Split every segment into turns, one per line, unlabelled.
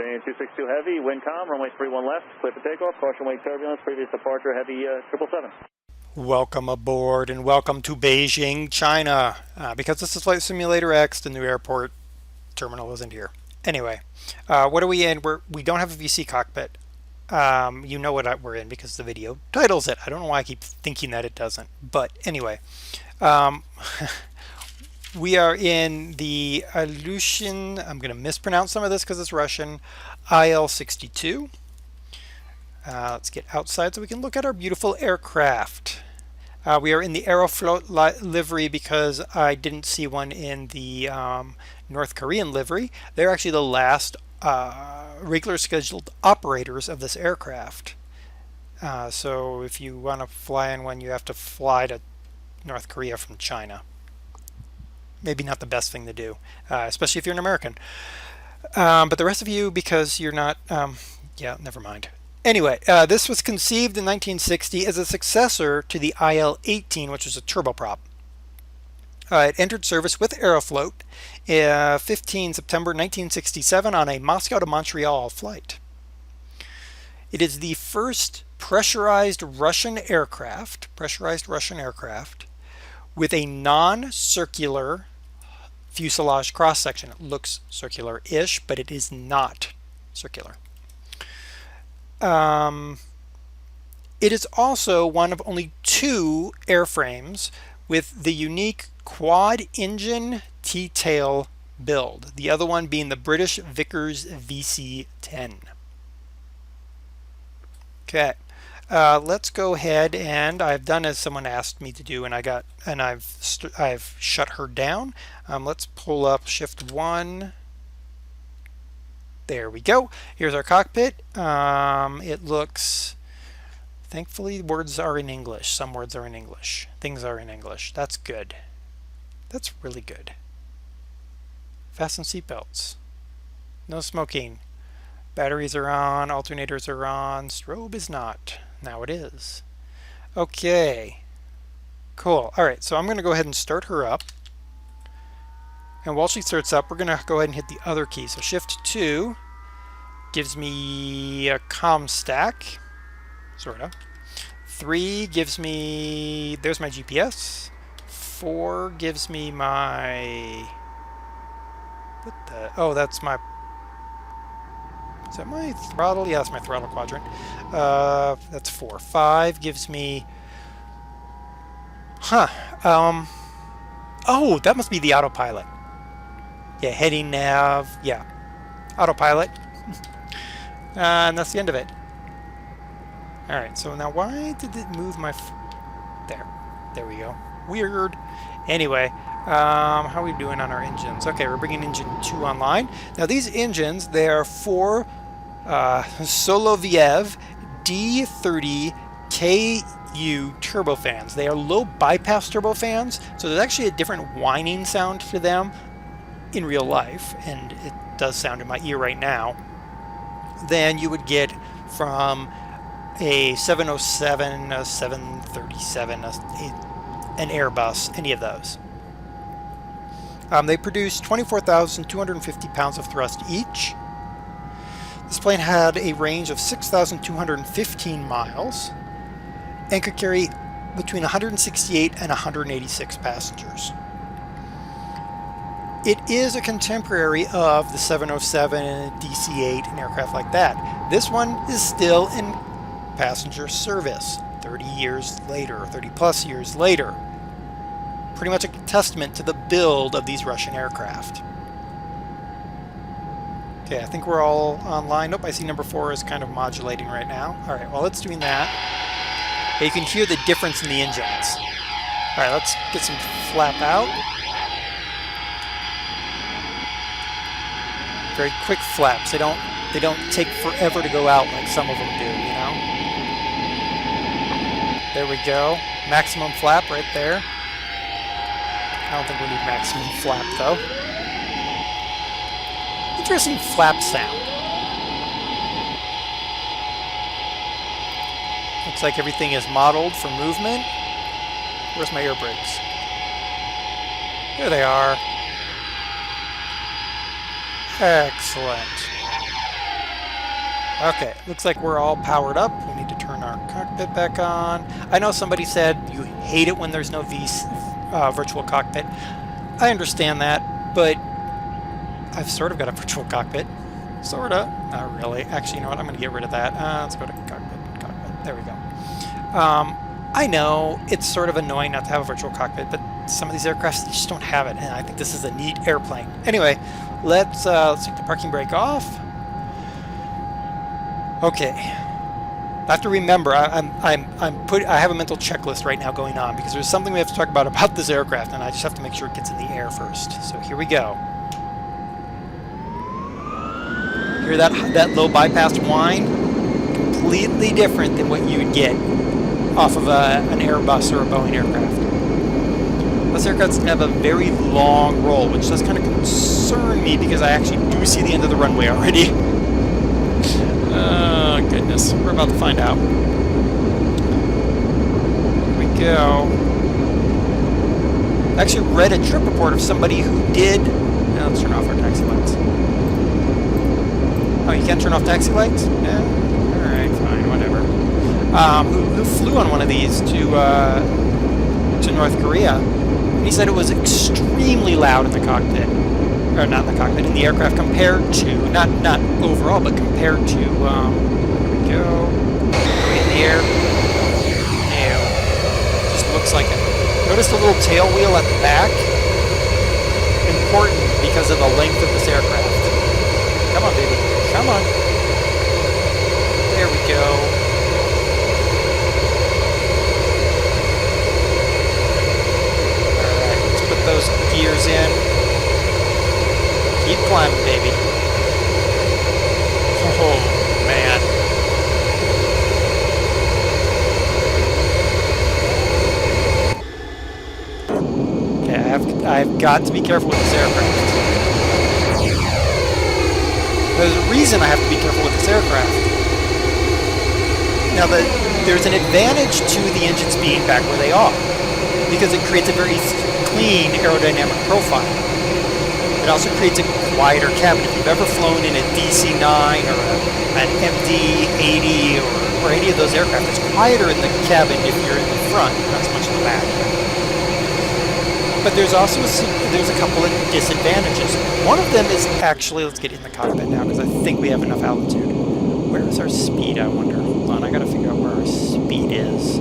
Train 262 Heavy, wind calm, runway 31 left, clear for takeoff, caution wake turbulence, previous departure Heavy 777.
Welcome aboard and welcome to Beijing, China. Because this is Flight Simulator X, the new airport terminal isn't here. Anyway, what are we in? We don't have a VC cockpit. You know what we're in because the video titles it. I don't know why I keep thinking that it doesn't. But anyway, we are in the Ilyushin, I'm going to mispronounce some of this because it's Russian, IL-62. Let's get outside so we can look at our beautiful aircraft. We are in the Aeroflot livery because I didn't see one in the North Korean livery. They're actually the last regular scheduled operators of this aircraft. So if you want to fly in one, you have to fly to North Korea from China. Maybe not the best thing to do, especially if you're an American. But the rest of you, because you're not, yeah, never mind. Anyway, this was conceived in 1960 as a successor to the IL-18, which was a turboprop. It entered service with Aeroflot 15 September 1967 on a Moscow to Montreal flight. It is the first pressurized Russian aircraft with a non-circular fuselage cross-section. It looks circular-ish, but it is not circular. It is also one of only two airframes with the unique quad-engine T-tail build, the other one being the British Vickers VC-10. Okay, let's go ahead, and I've done as someone asked me to do, and I've shut her down. Let's pull up Shift 1. There we go. Here's our cockpit. It looks, thankfully, words are in English. Some words are in English. Things are in English. That's good. That's really good. Fasten seatbelts. No smoking. Batteries are on. Alternators are on. Strobe is not. Now it is. Okay. Cool. All right. So I'm going to go ahead and start her up. And while she starts up, we're going to go ahead and hit the other key. So Shift 2 gives me a comm stack, sort of. 3 gives me, there's my GPS. 4 gives me my, what the, oh, that's my, is that my throttle? Yeah, that's my throttle quadrant. That's 4. 5 gives me, oh, that must be the autopilot. Yeah, heading nav, yeah, autopilot, and that's the end of it. Alright, so now why did it move my, there we go, weird. Anyway, how are we doing on our engines? Okay, we're bringing engine 2 online. Now these engines, they are 4 Soloviev D30 KU turbofans. They are low bypass turbofans, so there's actually a different whining sound to them in real life, and it does sound in my ear right now, than you would get from a 707, a 737, an Airbus, any of those. They produce 24,250 pounds of thrust each. This plane had a range of 6,215 miles and could carry between 168 and 186 passengers. It is a contemporary of the 707, DC-8, and aircraft like that. This one is still in passenger service 30 years later, 30 plus years later. Pretty much a testament to the build of these Russian aircraft. Okay, I think we're all online. Nope, I see number 4 is kind of modulating right now. Alright, while it's doing that, you can hear the difference in the engines. Alright, let's get some flap out. Very quick flaps. They don't take forever to go out like some of them do, you know? There we go. Maximum flap right there. I don't think we need maximum flap though. Interesting flap sound. Looks like everything is modeled for movement. Where's my air brakes? There they are. Excellent. Okay, looks like we're all powered up. We need to turn our cockpit back on. I know somebody said you hate it when there's no virtual cockpit. I understand that, but I've sort of got a virtual cockpit. Sorta. Not really. Actually, you know what? I'm going to get rid of that. Let's go to cockpit. There we go. I know it's sort of annoying not to have a virtual cockpit, but some of these aircraft just don't have it, and I think this is a neat airplane. Anyway, let's take the parking brake off. Okay. I have to remember, I have a mental checklist right now going on because there's something we have to talk about this aircraft, and I just have to make sure it gets in the air first. So here we go. Hear that low bypass whine? Completely different than what you would get off of an Airbus or a Boeing aircraft. This aircraft's going to have a very long roll, which does kind of concern me because I actually do see the end of the runway already. Oh, goodness. We're about to find out. Here we go. I actually read a trip report of somebody who did... Now let's turn off our taxi lights. Oh, you can't turn off taxi lights? Yeah. Alright, fine, whatever. Who flew on one of these to North Korea. And he said it was extremely loud in the cockpit. Or not in the cockpit, in the aircraft compared to, not overall, but compared to, here we go. Are we in the air? No. Just looks like it. Notice the little tail wheel at the back? Important because of the length of this aircraft. Come on, baby. Come on. There we go. Alright, let's put those gears in. Keep climbing, baby. Oh, man. Okay, I've got to be careful with this aircraft. There's a reason I have to be careful with this aircraft. Now, there's an advantage to the engines being back where they are, because it creates a very clean aerodynamic profile. It also creates a quieter cabin. If you've ever flown in a DC-9 or an MD-80 or any of those aircraft, it's quieter in the cabin if you're in the front, not so much in the back. But there's also there's a couple of disadvantages. One of them is actually, let's get in the cockpit now because I think we have enough altitude. Where is our speed, I wonder? Hold on, I gotta figure out where our speed is.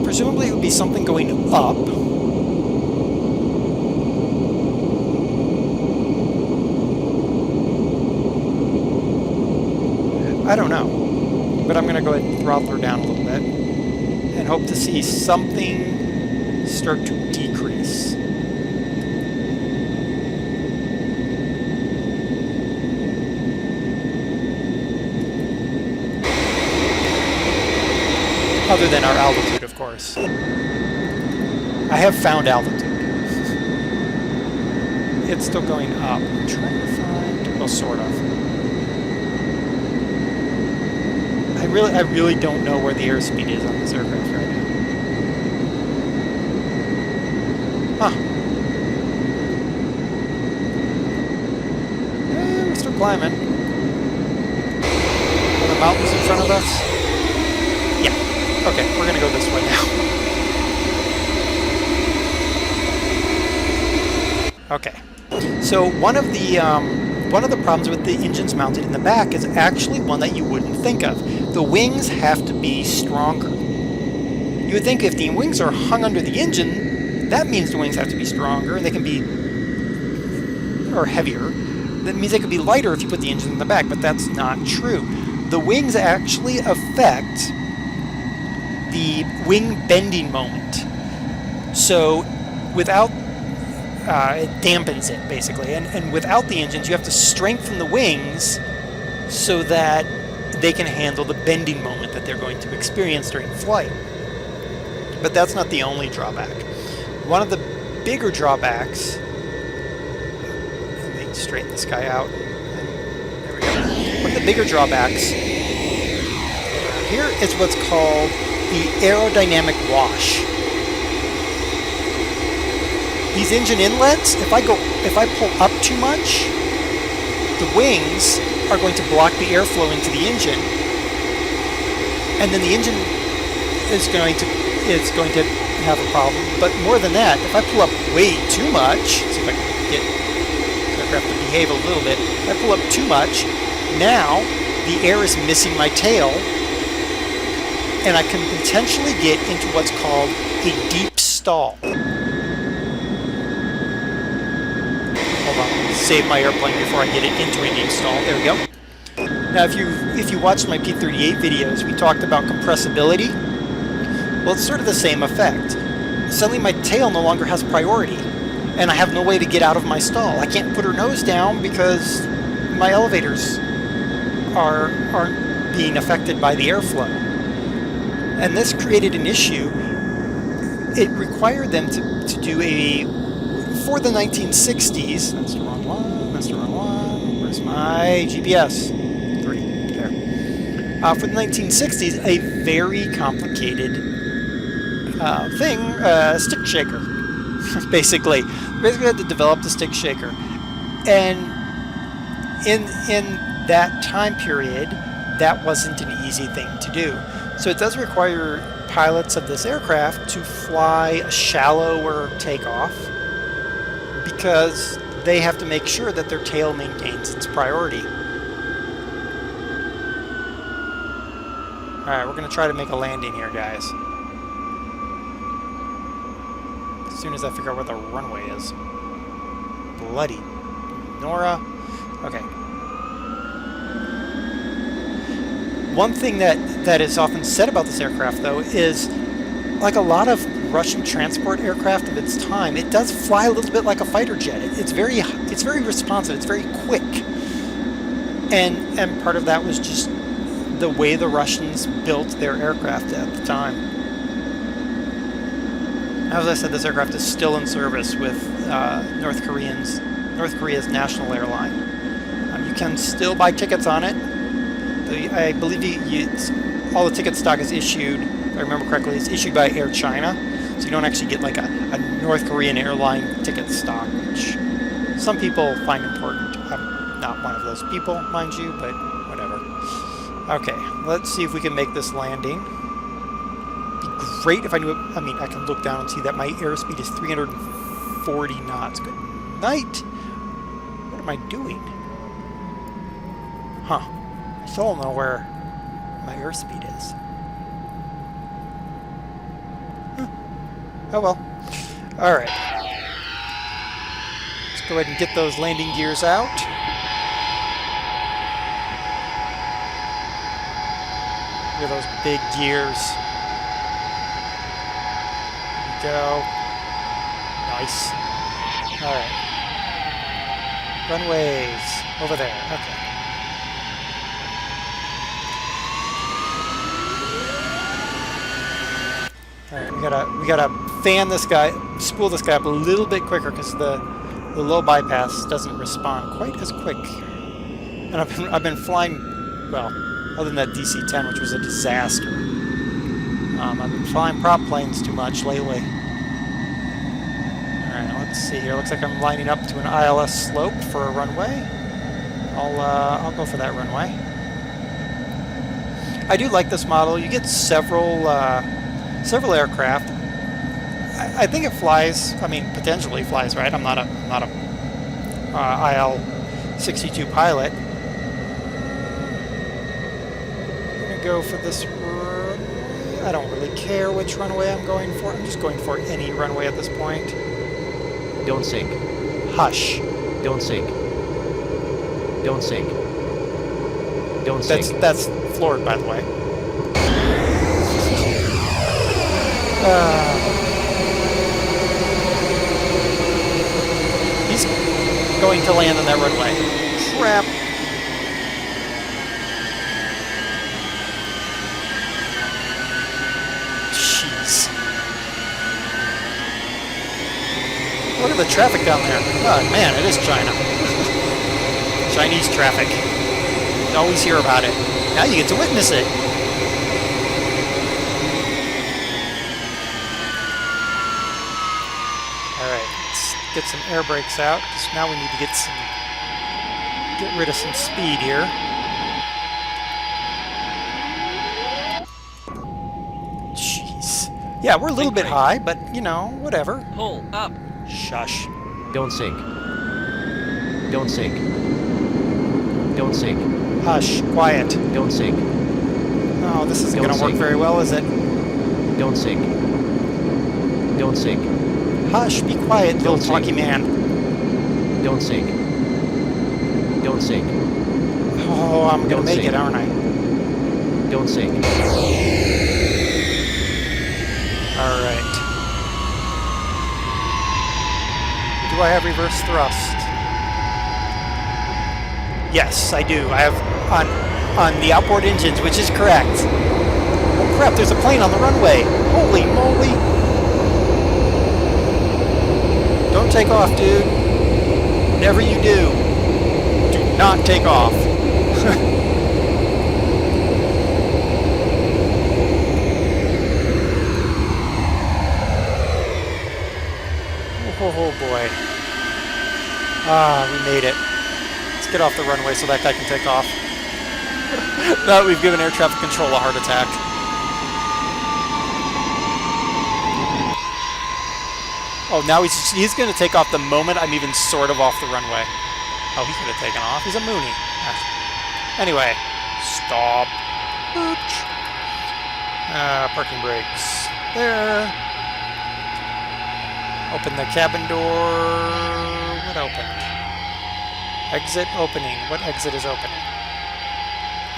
Presumably it would be something going up. I don't know, but I'm going to go ahead and throttle her down a little bit and hope to see something start to decrease. Other than our altitude, of course. I have found altitude. It's still going up. I'm trying to find... well, sort of. I really don't know where the airspeed is on this aircraft right now. Huh. We're still climbing. Are the mountains in front of us? Yeah. Okay, we're gonna go this way now. Okay. So one of the problems with the engines mounted in the back is actually one that you wouldn't think of. The wings have to be stronger. You would think if the wings are hung under the engine, that means the wings have to be stronger, and they can be, or heavier. That means they could be lighter if you put the engine in the back, but that's not true. The wings actually affect the wing bending moment. So without, it dampens it, basically. And without the engines, you have to strengthen the wings so that they can handle the bending moment that they're going to experience during flight. But that's not the only drawback. One of the bigger drawbacks, let me straighten this guy out. There we go. One of the bigger drawbacks here is what's called the aerodynamic wash. These engine inlets, if I pull up too much, the wings are going to block the airflow into the engine, and then the engine is going to have a problem. But more than that, if I pull up way too much, see if I can get the aircraft to behave a little bit. If I pull up too much, now the air is missing my tail, and I can potentially get into what's called a deep stall. Hold on, save my airplane before I get it into a deep stall. There we go. Now, if you watched my P-38 videos, we talked about compressibility. Well, it's sort of the same effect. Suddenly my tail no longer has priority, and I have no way to get out of my stall. I can't put her nose down because my elevators aren't being affected by the airflow. And this created an issue. It required them to do for the 1960s, that's the wrong one, where's my GPS? 3, there. For the 1960s, a very complicated stick shaker, basically. Basically had to develop the stick shaker. And in that time period, that wasn't an easy thing to do. So it does require pilots of this aircraft to fly a shallower takeoff because they have to make sure that their tail maintains its priority. Alright, we're going to try to make a landing here, guys. As soon as I figure out where the runway is. Bloody Nora. Okay. One thing that is often said about this aircraft, though, is like a lot of Russian transport aircraft of its time, it does fly a little bit like a fighter jet. It's very responsive. It's very quick, and part of that was just the way the Russians built their aircraft at the time. As I said, this aircraft is still in service with North Korea's national airline. You can still buy tickets on it. I believe all the ticket stock is issued, if I remember correctly, it's issued by Air China, so you don't actually get like a North Korean airline ticket stock, which some people find important. I'm not one of those people, mind you, but whatever. Okay, let's see if we can make this landing. It'd be great if I knew it. I mean, I can look down and see that my airspeed is 340 knots. Good night. What am I doing? Huh. I still don't know where my airspeed is. Huh. Oh well. Alright. Let's go ahead and get those landing gears out. Look at those big gears. There we go. Nice. Alright. Runways. Over there. Okay. Alright, we gotta fan this guy, spool this guy up a little bit quicker because the low bypass doesn't respond quite as quick. And I've been flying, well, other than that DC-10, which was a disaster. I've been flying prop planes too much lately. Alright, let's see here. Looks like I'm lining up to an ILS slope for a runway. I'll go for that runway. I do like this model. You get several aircraft. I think it flies. I mean, potentially flies, right? I'm not a IL-62 pilot. I'm gonna go for this runway. I don't really care which runway I'm going for. I'm just going for any runway at this point.
Don't sink.
Hush.
Don't sink. Don't sink. Don't sink.
That's floored, by the way. He's going to land on that runway. Crap. Jeez. Look at the traffic down there. Oh man, it is China. Chinese traffic. You always hear about it. Now you get to witness it. Alright, let's get some air brakes out, because now we need to get some Get rid of some speed here. Jeez. Yeah, we're a little bit high, but, you know, whatever.
Pull up.
Shush.
Don't sink. Don't sink. Don't sink.
Hush. Quiet.
Don't sink.
Oh, this isn't going to work very well, is it?
Don't sink. Don't sink.
Hush. Be quiet, little talky man.
Don't sink. Don't sink.
Oh, I'm going to make it, aren't I?
Don't sink.
All right. Do I have reverse thrust? Yes, I do. I have on the outboard engines, which is correct. Oh crap, there's a plane on the runway. Holy moly. Don't take off, dude. Whatever you do, do not take off. Oh boy. Ah, we made it. Let's get off the runway so that guy can take off. Now that we've given air traffic control a heart attack. Oh, now he's going to take off the moment I'm even sort of off the runway. Oh, he could have taken off. He's a Mooney. Anyway, stop. Oops. Parking brakes. There. Open the cabin door. What opened? Exit opening. What exit is opening?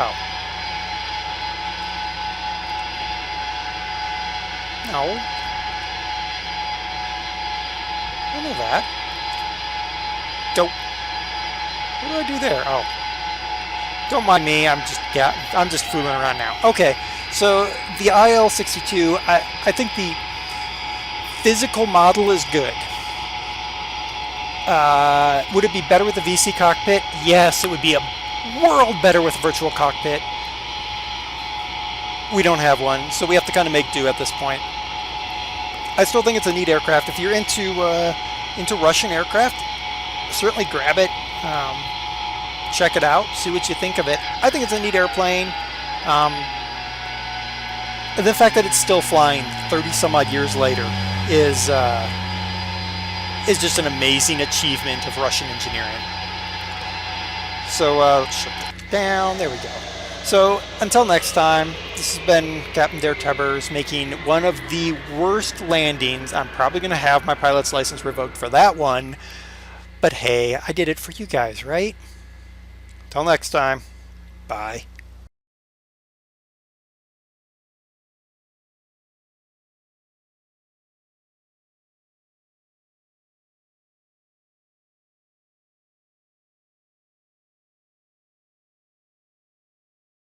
Oh. No. I know that. Don't. What do I do there? Oh. Don't mind me. I'm just fooling around now. Okay. So the IL-62. I think the physical model is good. Would it be better with a VC cockpit? Yes, it would be a world better with a virtual cockpit. We don't have one, so we have to kind of make do at this point. I still think it's a neat aircraft. If you're into Russian aircraft, certainly grab it, check it out, see what you think of it. I think it's a neat airplane. The fact that it's still flying 30 some odd years later is just an amazing achievement of Russian engineering. So let's shut that down. There we go. So until next time, this has been Captain DerTebbers making one of the worst landings. I'm probably going to have my pilot's license revoked for that one. But hey, I did it for you guys, right? Till next time. Bye.